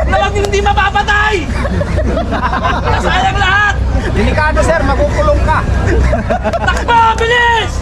Lawag hindi mapapatay! Nasayang lahat! Delikado sir, makukulong ka. Takbo! Bilis!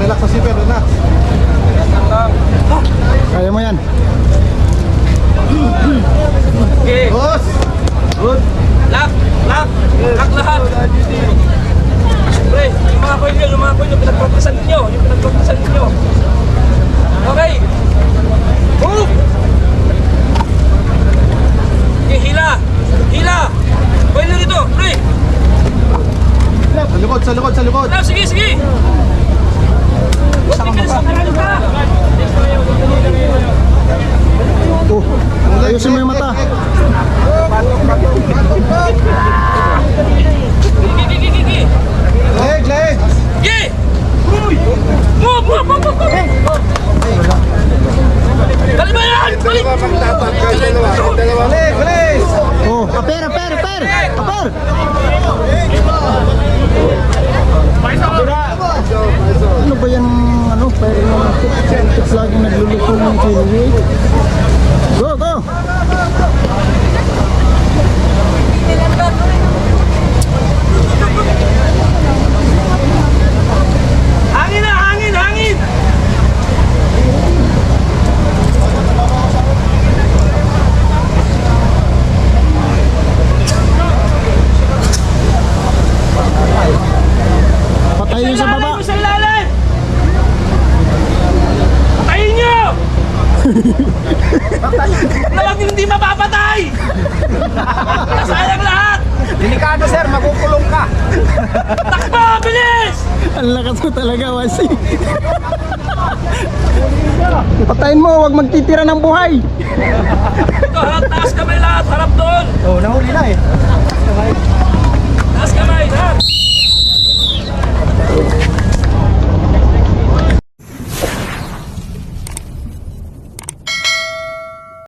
Relax na sipir, relax. Kaya mo yan. Okay. Boss! Good. Lock lahat. Siyempre, yung mga coil, pinagpagpasan ninyo. Okay. Move! Okay, hila. Coil nyo dito, pre. Sa likod. Sige. Ayusin mo yung mata. Gigi. Leg! Gigi! Move! Dali ba yan? Balik! Leg! Oh, aper! Ano ba yan, pero yung laging nagluluto ng kiwi. Go! Hangin! Patayin nyo sa baba. Sa ilalim! Patayin nyo! Lawag hindi mapapatay! Nasayang lahat! Delikado sir, makukulong ka. Takbo! Bilis! Ang lakas mo talaga, Wasi. Patayin mo, huwag magtitira ng buhay. Ito, harap taas kamay lahat, harap doon! Oh, nahuli na eh.